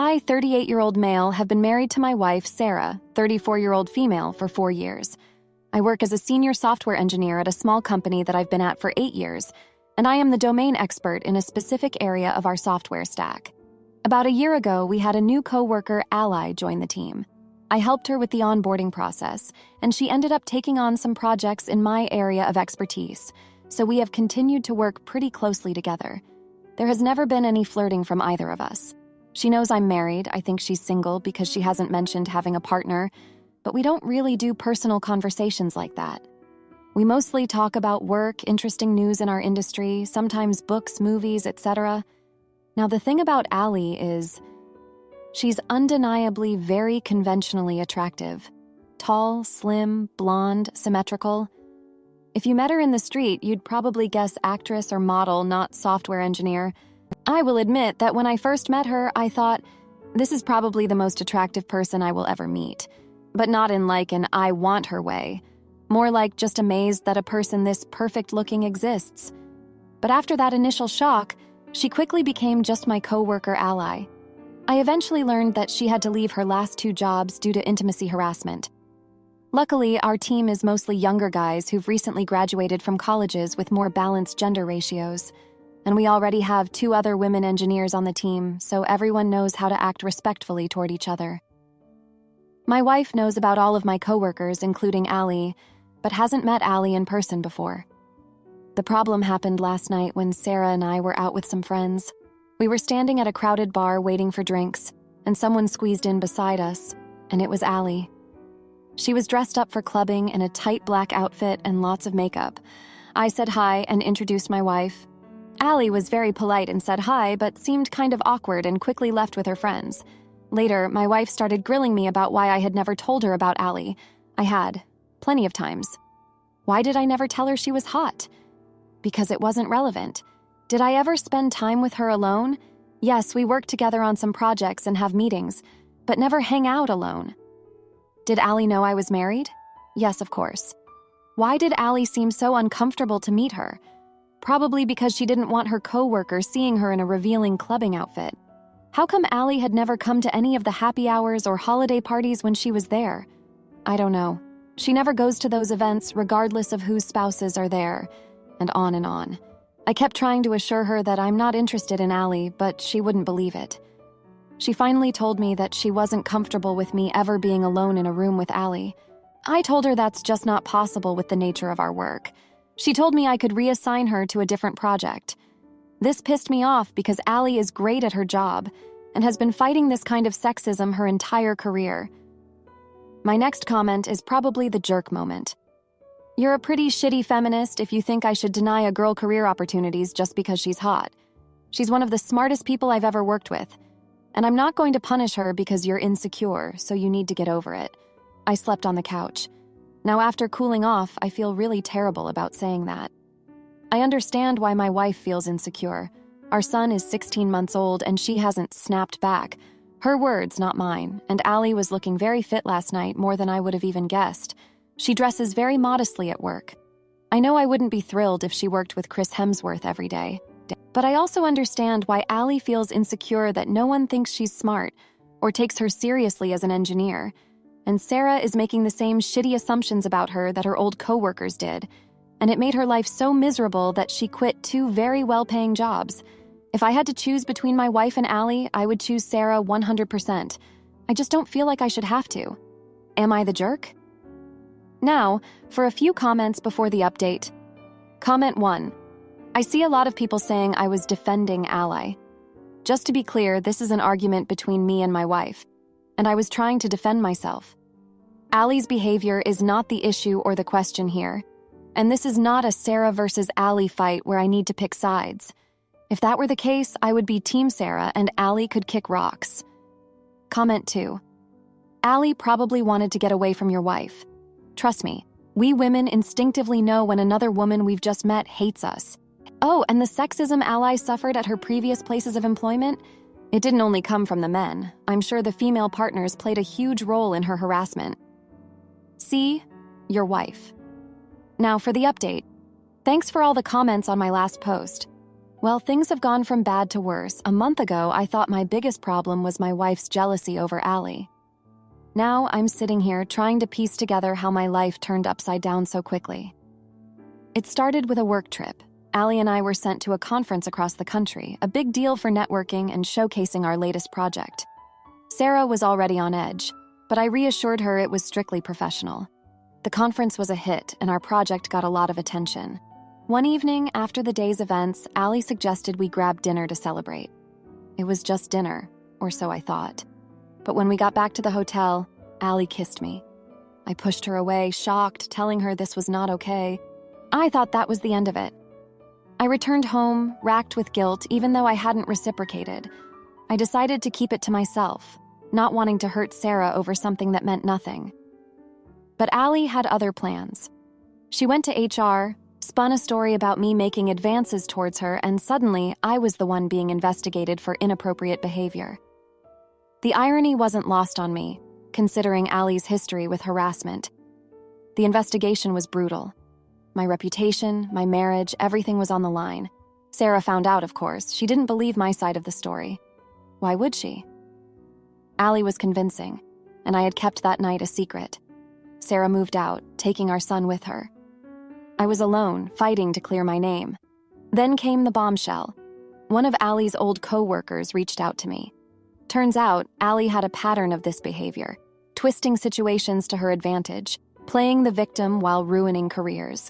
I, 38-year-old male, have been married to my wife, Sarah, 34-year-old female, for 4 years. I work as a senior software engineer at a small company that I've been at for 8 years, and I am the domain expert in a specific area of our software stack. About a year ago, we had a new coworker, Ally, join the team. I helped her with the onboarding process, and she ended up taking on some projects in my area of expertise, so we have continued to work pretty closely together. There has never been any flirting from either of us. She knows I'm married. I think she's single because she hasn't mentioned having a partner, but we don't really do personal conversations like that. We mostly talk about work, interesting news in our industry, sometimes books, movies, etc. Now, the thing about Allie is she's undeniably very conventionally attractive. Tall, slim, blonde, symmetrical. If you met her in the street, you'd probably guess actress or model, not software engineer. I will admit that when I first met her, I thought, this is probably the most attractive person I will ever meet. But not in like an I want her way. More like just amazed that a person this perfect-looking exists. But after that initial shock, she quickly became just my coworker ally. I eventually learned that she had to leave her last 2 jobs due to intimacy harassment. Luckily, our team is mostly younger guys who've recently graduated from colleges with more balanced gender ratios. And we already have 2 other women engineers on the team, so everyone knows how to act respectfully toward each other. My wife knows about all of my coworkers, including Allie, but hasn't met Allie in person before. The problem happened last night when Sarah and I were out with some friends. We were standing at a crowded bar waiting for drinks, and someone squeezed in beside us, and it was Allie. She was dressed up for clubbing in a tight black outfit and lots of makeup. I said hi and introduced my wife. Allie was very polite and said hi, but seemed kind of awkward and quickly left with her friends. Later, my wife started grilling me about why I had never told her about Allie. I had, plenty of times. Why did I never tell her she was hot? Because it wasn't relevant. Did I ever spend time with her alone? Yes, we work together on some projects and have meetings, but never hang out alone. Did Allie know I was married? Yes, of course. Why did Allie seem so uncomfortable to meet her? Probably because she didn't want her coworker seeing her in a revealing clubbing outfit. How come Allie had never come to any of the happy hours or holiday parties when she was there? I don't know. She never goes to those events regardless of whose spouses are there, and on and on. I kept trying to assure her that I'm not interested in Allie, but she wouldn't believe it. She finally told me that she wasn't comfortable with me ever being alone in a room with Allie. I told her that's just not possible with the nature of our work. She told me I could reassign her to a different project. This pissed me off because Allie is great at her job and has been fighting this kind of sexism her entire career. My next comment is probably the jerk moment. You're a pretty shitty feminist if you think I should deny a girl career opportunities just because she's hot. She's one of the smartest people I've ever worked with, and I'm not going to punish her because you're insecure, so you need to get over it. I slept on the couch. Now, after cooling off, I feel really terrible about saying that. I understand why my wife feels insecure. Our son is 16 months old, and she hasn't snapped back. Her words, not mine, and Allie was looking very fit last night, more than I would have even guessed. She dresses very modestly at work. I know I wouldn't be thrilled if she worked with Chris Hemsworth every day. But I also understand why Allie feels insecure that no one thinks she's smart or takes her seriously as an engineer. And Sarah is making the same shitty assumptions about her that her old coworkers did, and it made her life so miserable that she quit 2 very well-paying jobs. If I had to choose between my wife and Allie, I would choose Sarah 100%. I just don't feel like I should have to. Am I the jerk? Now, for a few comments before the update. Comment 1. I see a lot of people saying I was defending Ally. Just to be clear, this is an argument between me and my wife, and I was trying to defend myself. Allie's behavior is not the issue or the question here, and this is not a Sarah versus Allie fight where I need to pick sides. If that were the case, I would be Team Sarah and Allie could kick rocks. Comment 2. Allie probably wanted to get away from your wife. Trust me, we women instinctively know when another woman we've just met hates us. Oh, and the sexism Ally suffered at her previous places of employment? It didn't only come from the men. I'm sure the female partners played a huge role in her harassment. See, your wife. Now for the update. Thanks for all the comments on my last post. Well, things have gone from bad to worse. A month ago, I thought my biggest problem was my wife's jealousy over Allie. Now, I'm sitting here trying to piece together how my life turned upside down so quickly. It started with a work trip. Allie and I were sent to a conference across the country, a big deal for networking and showcasing our latest project. Sarah was already on edge, but I reassured her it was strictly professional. The conference was a hit, and our project got a lot of attention. One evening, after the day's events, Allie suggested we grab dinner to celebrate. It was just dinner, or so I thought. But when we got back to the hotel, Allie kissed me. I pushed her away, shocked, telling her this was not okay. I thought that was the end of it. I returned home, racked with guilt, even though I hadn't reciprocated. I decided to keep it to myself, not wanting to hurt Sarah over something that meant nothing. But Allie had other plans. She went to HR, spun a story about me making advances towards her, and suddenly I was the one being investigated for inappropriate behavior. The irony wasn't lost on me, considering Allie's history with harassment. The investigation was brutal. My reputation, my marriage, everything was on the line. Sarah found out, of course. She didn't believe my side of the story. Why would she? Allie was convincing, and I had kept that night a secret. Sarah moved out, taking our son with her. I was alone, fighting to clear my name. Then came the bombshell. One of Allie's old coworkers reached out to me. Turns out, Allie had a pattern of this behavior, twisting situations to her advantage, playing the victim while ruining careers.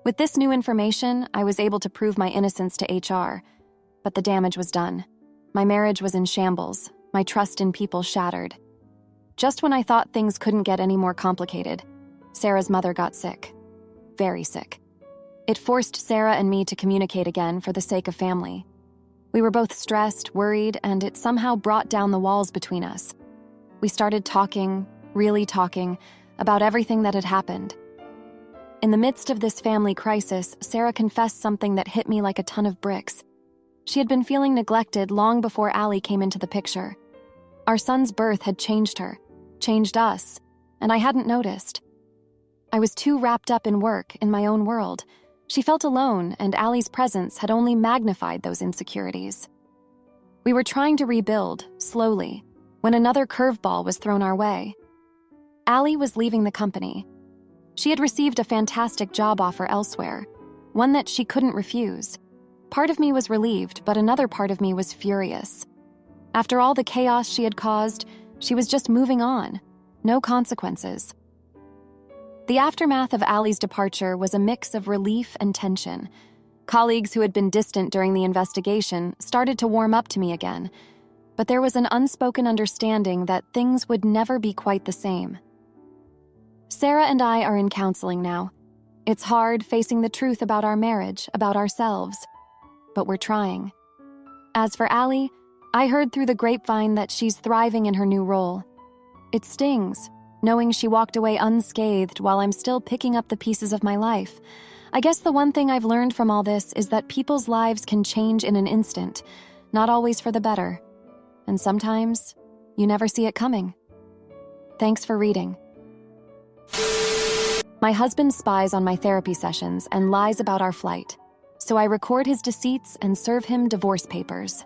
With this new information, I was able to prove my innocence to HR, but the damage was done. My marriage was in shambles, my trust in people shattered. Just when I thought things couldn't get any more complicated, Sarah's mother got sick. Very sick. It forced Sarah and me to communicate again for the sake of family. We were both stressed, worried, and it somehow brought down the walls between us. We started talking, really talking, about everything that had happened. In the midst of this family crisis, Sarah confessed something that hit me like a ton of bricks. She had been feeling neglected long before Allie came into the picture. Our son's birth had changed her, changed us, and I hadn't noticed. I was too wrapped up in work, in my own world. She felt alone, and Allie's presence had only magnified those insecurities. We were trying to rebuild, slowly, when another curveball was thrown our way. Allie was leaving the company. She had received a fantastic job offer elsewhere, one that she couldn't refuse. Part of me was relieved, but another part of me was furious. After all the chaos she had caused, she was just moving on. No consequences. The aftermath of Allie's departure was a mix of relief and tension. Colleagues who had been distant during the investigation started to warm up to me again, but there was an unspoken understanding that things would never be quite the same. Sarah and I are in counseling now. It's hard facing the truth about our marriage, about ourselves, but we're trying. As for Allie, I heard through the grapevine that she's thriving in her new role. It stings, knowing she walked away unscathed while I'm still picking up the pieces of my life. I guess the one thing I've learned from all this is that people's lives can change in an instant, not always for the better. And sometimes, you never see it coming. Thanks for reading. My husband spies on my therapy sessions and lies about our flight, so I record his deceits and serve him divorce papers.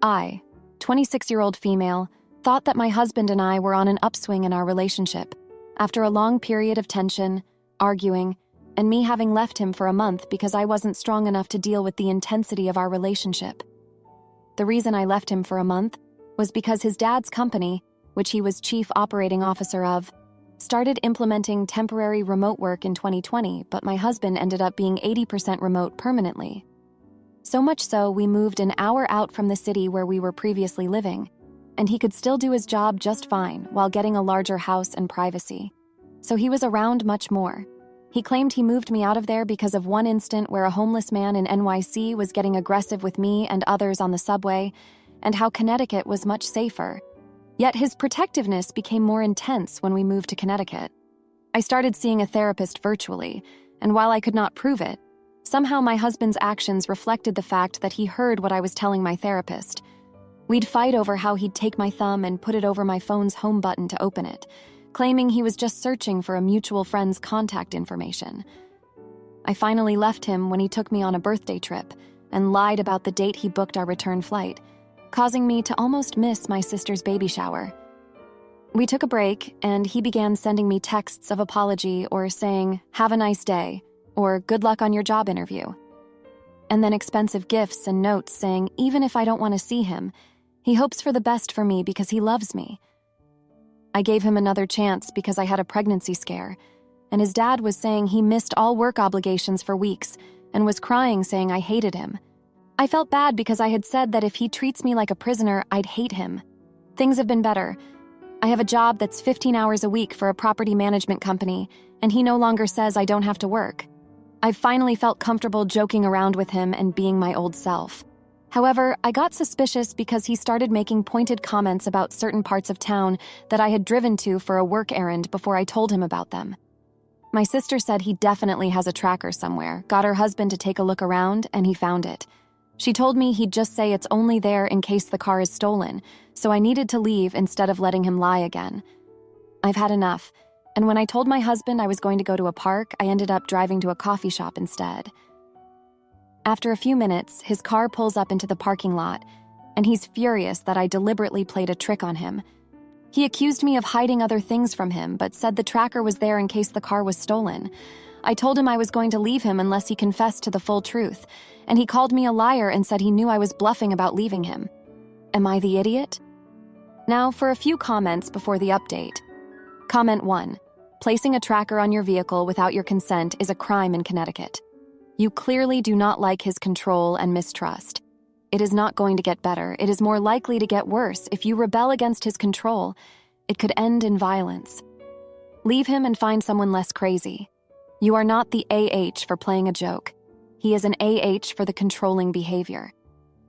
I, 26-year-old female, thought that my husband and I were on an upswing in our relationship, after a long period of tension, arguing, and me having left him for a month because I wasn't strong enough to deal with the intensity of our relationship. The reason I left him for a month was because his dad's company, which he was chief operating officer of, started implementing temporary remote work in 2020, but my husband ended up being 80% remote permanently. So much so, we moved an hour out from the city where we were previously living, and he could still do his job just fine while getting a larger house and privacy. So he was around much more. He claimed he moved me out of there because of one instant where a homeless man in NYC was getting aggressive with me and others on the subway, and how Connecticut was much safer. Yet his protectiveness became more intense when we moved to Connecticut. I started seeing a therapist virtually, and while I could not prove it, somehow my husband's actions reflected the fact that he heard what I was telling my therapist. We'd fight over how he'd take my thumb and put it over my phone's home button to open it, claiming he was just searching for a mutual friend's contact information. I finally left him when he took me on a birthday trip, and lied about the date he booked our return flight, causing me to almost miss my sister's baby shower. We took a break, and he began sending me texts of apology or saying, "Have a nice day," or "Good luck on your job interview." And then expensive gifts and notes saying even if I don't want to see him, he hopes for the best for me because he loves me. I gave him another chance because I had a pregnancy scare, and his dad was saying he missed all work obligations for weeks and was crying saying I hated him. I felt bad because I had said that if he treats me like a prisoner, I'd hate him. Things have been better. I have a job that's 15 hours a week for a property management company, and he no longer says I don't have to work. I've finally felt comfortable joking around with him and being my old self. However, I got suspicious because he started making pointed comments about certain parts of town that I had driven to for a work errand before I told him about them. My sister said he definitely has a tracker somewhere, got her husband to take a look around, and he found it. She told me he'd just say it's only there in case the car is stolen, so I needed to leave instead of letting him lie again. I've had enough, and when I told my husband I was going to go to a park, I ended up driving to a coffee shop instead. After a few minutes, his car pulls up into the parking lot, and he's furious that I deliberately played a trick on him. He accused me of hiding other things from him, but said the tracker was there in case the car was stolen. I told him I was going to leave him unless he confessed to the full truth, and he called me a liar and said he knew I was bluffing about leaving him. Am I the idiot? Now for a few comments before the update. Comment 1. Placing a tracker on your vehicle without your consent is a crime in Connecticut. You clearly do not like his control and mistrust. It is not going to get better. It is more likely to get worse. If you rebel against his control, it could end in violence. Leave him and find someone less crazy. You are not the AH for playing a joke. He is an AH for the controlling behavior.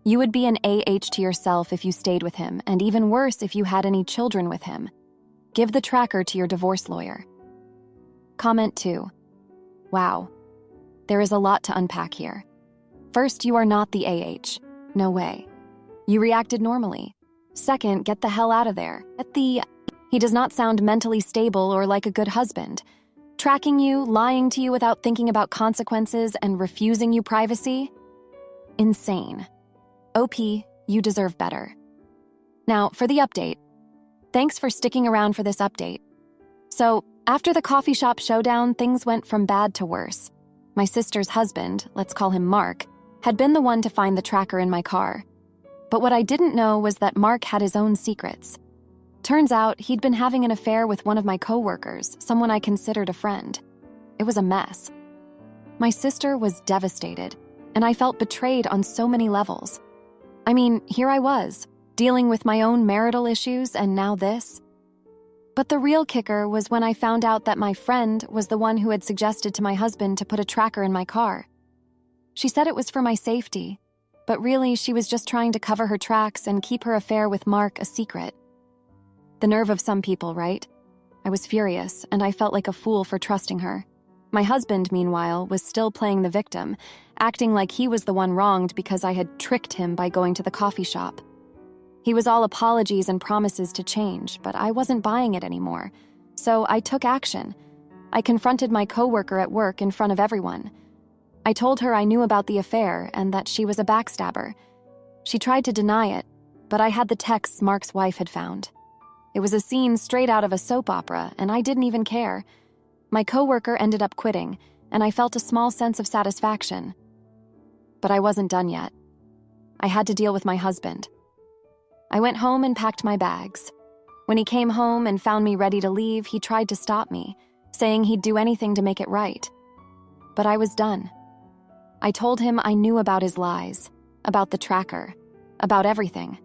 You would be an AH to yourself if you stayed with him, and even worse if you had any children with him. Give the tracker to your divorce lawyer. Comment 2. Wow. There is a lot to unpack here. First, you are not the AH. No way. You reacted normally. Second, get the hell out of there. He does not sound mentally stable or like a good husband. Tracking you, lying to you without thinking about consequences, and refusing you privacy? Insane. OP, you deserve better. Now, for the update. Thanks for sticking around for this update. So, after the coffee shop showdown, things went from bad to worse. My sister's husband, let's call him Mark, had been the one to find the tracker in my car. But what I didn't know was that Mark had his own secrets. Turns out he'd been having an affair with one of my coworkers, someone I considered a friend. It was a mess. My sister was devastated, and I felt betrayed on so many levels. I mean, here I was, dealing with my own marital issues, and now this. But the real kicker was when I found out that my friend was the one who had suggested to my husband to put a tracker in my car. She said it was for my safety, but really she was just trying to cover her tracks and keep her affair with Mark a secret. The nerve of some people, right? I was furious, and I felt like a fool for trusting her. My husband, meanwhile, was still playing the victim, acting like he was the one wronged because I had tricked him by going to the coffee shop. He was all apologies and promises to change, but I wasn't buying it anymore. So I took action. I confronted my coworker at work in front of everyone. I told her I knew about the affair and that she was a backstabber. She tried to deny it, but I had the texts Mark's wife had found. It was a scene straight out of a soap opera, and I didn't even care. My coworker ended up quitting, and I felt a small sense of satisfaction. But I wasn't done yet. I had to deal with my husband. I went home and packed my bags. When he came home and found me ready to leave, he tried to stop me, saying he'd do anything to make it right. But I was done. I told him I knew about his lies, about the tracker, about everything.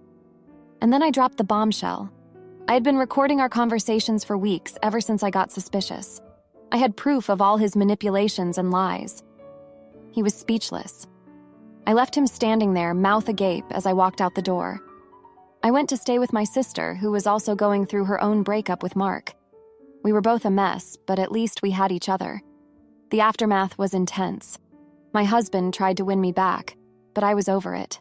And then I dropped the bombshell. I had been recording our conversations for weeks ever since I got suspicious. I had proof of all his manipulations and lies. He was speechless. I left him standing there, mouth agape, as I walked out the door. I went to stay with my sister, who was also going through her own breakup with Mark. We were both a mess, but at least we had each other. The aftermath was intense. My husband tried to win me back, but I was over it.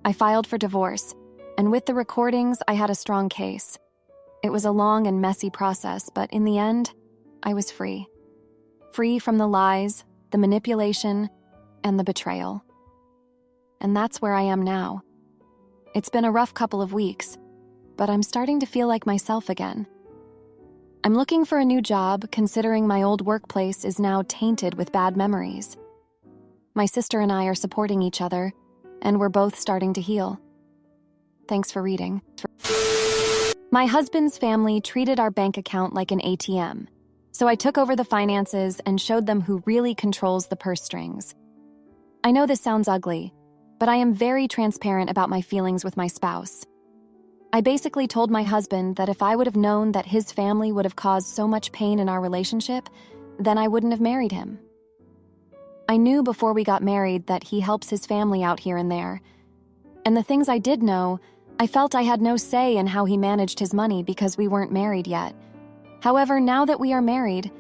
I filed for divorce, and with the recordings, I had a strong case. It was a long and messy process, but in the end, I was free. Free from the lies, the manipulation, and the betrayal. and that's where I am now. It's been a rough couple of weeks, but I'm starting to feel like myself again. I'm looking for a new job, considering my old workplace is now tainted with bad memories. My sister and I are supporting each other, and we're both starting to heal. Thanks for reading. My husband's family treated our bank account like an ATM, so I took over the finances and showed them who really controls the purse strings. I know this sounds ugly, but I am very transparent about my feelings with my spouse. I basically told my husband that if I would have known that his family would have caused so much pain in our relationship, then I wouldn't have married him. I knew before we got married that he helps his family out here and there. And the things I did know, I felt I had no say in how he managed his money because we weren't married yet. However, now that we are married,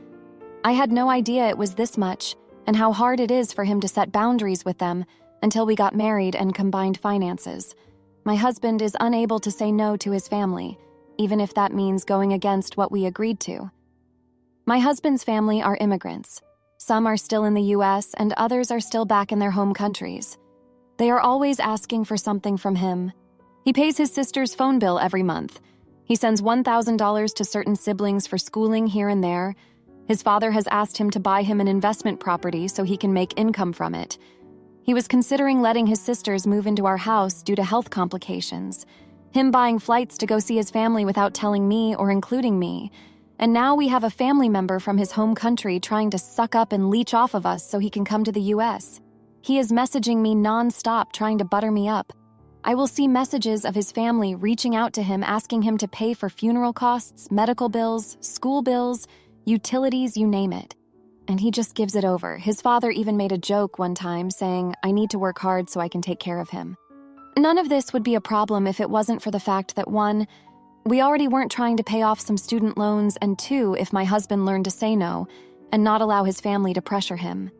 I had no idea it was this much and how hard it is for him to set boundaries with them until we got married and combined finances. My husband is unable to say no to his family, even if that means going against what we agreed to. My husband's family are immigrants. Some are still in the US and others are still back in their home countries. They are always asking for something from him. He pays his sister's phone bill every month. He sends $1,000 to certain siblings for schooling here and there. His father has asked him to buy him an investment property so he can make income from it. He was considering letting his sisters move into our house due to health complications. Him buying flights to go see his family without telling me or including me. And now we have a family member from his home country trying to suck up and leech off of us so he can come to the US. He is messaging me nonstop trying to butter me up. I will see messages of his family reaching out to him asking him to pay for funeral costs, medical bills, school bills, utilities, you name it. And he just gives it over. His father even made a joke one time saying, "I need to work hard so I can take care of him." None of this would be a problem if it wasn't for the fact that 1, we already weren't trying to pay off some student loans, and 2, if my husband learned to say no and not allow his family to pressure him.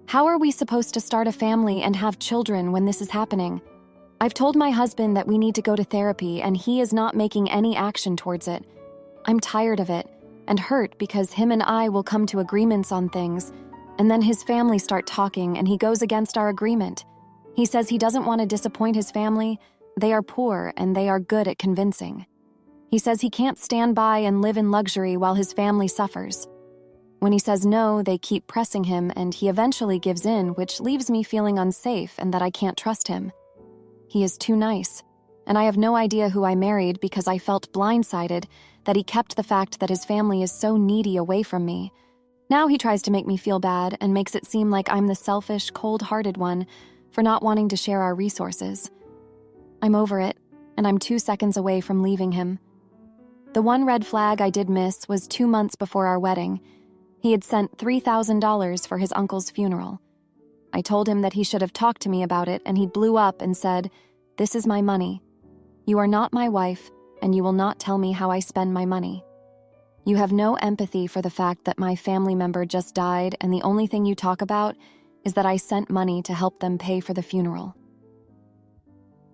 How are we supposed to start a family and have children when this is happening? I've told my husband that we need to go to therapy and he is not making any action towards it. I'm tired of it and hurt because him and I will come to agreements on things, and then his family start talking and he goes against our agreement. He says he doesn't want to disappoint his family. They are poor and they are good at convincing. He says he can't stand by and live in luxury while his family suffers. When he says no, they keep pressing him and he eventually gives in, which leaves me feeling unsafe and that I can't trust him. He is too nice, and I have no idea who I married because I felt blindsided that he kept the fact that his family is so needy away from me. Now he tries to make me feel bad and makes it seem like I'm the selfish, cold-hearted one for not wanting to share our resources. I'm over it, and I'm 2 seconds away from leaving him. The one red flag I did miss was 2 months before our wedding. He had sent $3,000 for his uncle's funeral. I told him that he should have talked to me about it, and he blew up and said, "This is my money. You are not my wife, and you will not tell me how I spend my money. You have no empathy for the fact that my family member just died, and the only thing you talk about is that I sent money to help them pay for the funeral."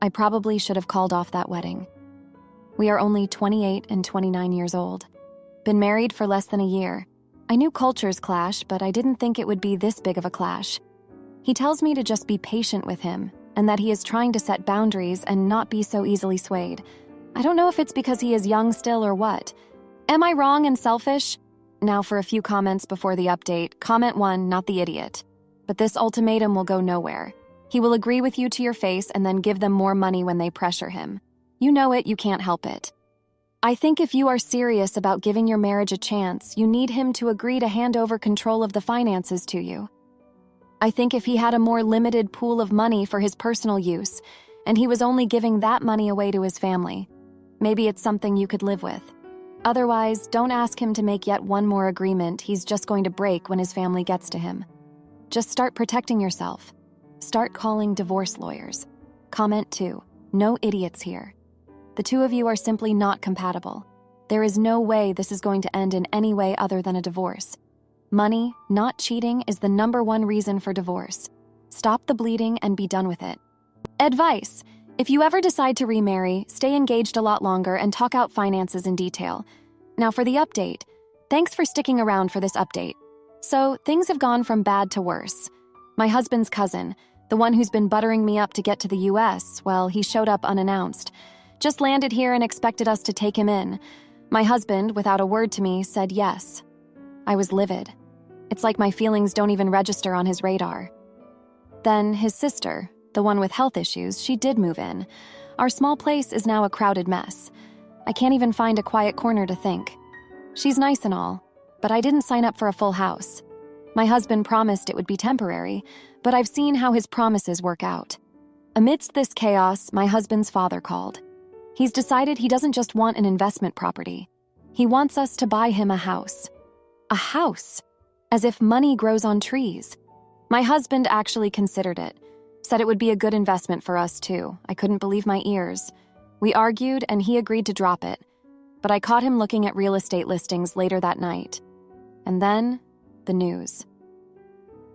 I probably should have called off that wedding. We are only 28 and 29 years old. Been married for less than a year. I knew cultures clash, but I didn't think it would be this big of a clash. He tells me to just be patient with him, and that he is trying to set boundaries and not be so easily swayed. I don't know if it's because he is young still or what. Am I wrong and selfish? Now for a few comments before the update. Comment 1, not the idiot. But this ultimatum will go nowhere. He will agree with you to your face and then give them more money when they pressure him. You know it, you can't help it. I think if you are serious about giving your marriage a chance, you need him to agree to hand over control of the finances to you. I think if he had a more limited pool of money for his personal use, and he was only giving that money away to his family, maybe it's something you could live with. Otherwise, don't ask him to make yet one more agreement he's just going to break when his family gets to him. Just start protecting yourself. Start calling divorce lawyers. Comment 2, no idiots here. The two of you are simply not compatible. There is no way this is going to end in any way other than a divorce. Money, not cheating, is the #1 reason for divorce. Stop the bleeding and be done with it. Advice: if you ever decide to remarry, stay engaged a lot longer and talk out finances in detail. Now for the update. Thanks for sticking around for this update. So, things have gone from bad to worse. My husband's cousin, The one who's been buttering me up to get to the US, well, he showed up unannounced. Just landed here and expected us to take him in. My husband, without a word to me, said yes. I was livid. It's like my feelings don't even register on his radar. Then his sister, the one with health issues, she did move in. Our small place is now a crowded mess. I can't even find a quiet corner to think. She's nice and all, but I didn't sign up for a full house. My husband promised it would be temporary, but I've seen how his promises work out. Amidst this chaos, my husband's father called. He's decided he doesn't just want an investment property. He wants us to buy him a house. A house! As if money grows on trees. My husband actually considered it. Said it would be a good investment for us, too. I couldn't believe my ears. We argued, and he agreed to drop it. But I caught him looking at real estate listings later that night. And then, the news.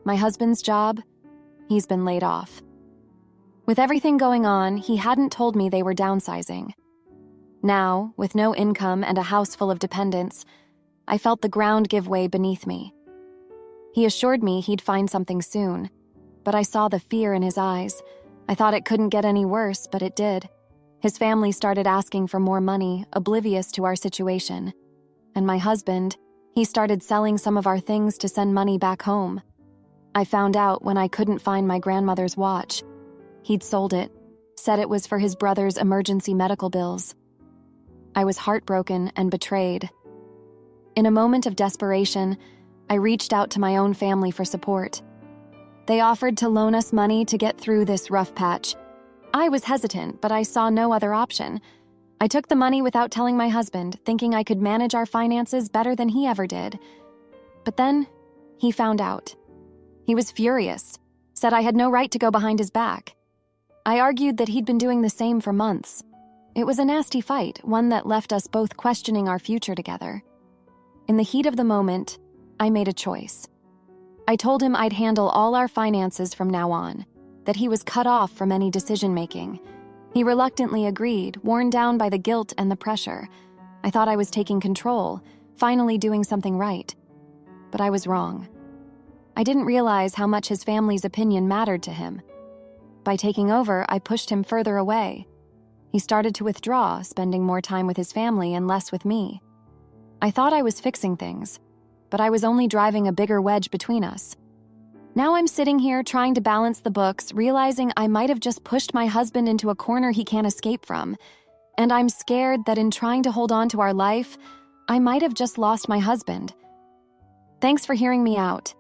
My husband's job, he's been laid off. With everything going on, he hadn't told me they were downsizing. Now, with no income and a house full of dependents, I felt the ground give way beneath me. He assured me he'd find something soon, but I saw the fear in his eyes. I thought it couldn't get any worse, but it did. His family started asking for more money, oblivious to our situation. And my husband, he started selling some of our things to send money back home. I found out when I couldn't find my grandmother's watch. He'd sold it, said it was for his brother's emergency medical bills. I was heartbroken and betrayed. In a moment of desperation, I reached out to my own family for support. They offered to loan us money to get through this rough patch. I was hesitant, but I saw no other option. I took the money without telling my husband, thinking I could manage our finances better than he ever did. But then, he found out. He was furious, said I had no right to go behind his back. I argued that he'd been doing the same for months. It was a nasty fight, one that left us both questioning our future together. In the heat of the moment, I made a choice. I told him I'd handle all our finances from now on, that he was cut off from any decision-making. He reluctantly agreed, worn down by the guilt and the pressure. I thought I was taking control, finally doing something right. But I was wrong. I didn't realize how much his family's opinion mattered to him. By taking over, I pushed him further away. He started to withdraw, spending more time with his family and less with me. I thought I was fixing things, but I was only driving a bigger wedge between us. Now I'm sitting here trying to balance the books, realizing I might have just pushed my husband into a corner he can't escape from. And I'm scared that in trying to hold on to our life, I might have just lost my husband. Thanks for hearing me out.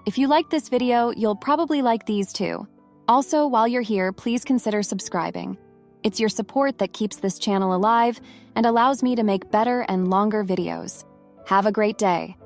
If you liked this video, you'll probably like these too. Also, while you're here, please consider subscribing. It's your support that keeps this channel alive and allows me to make better and longer videos. Have a great day.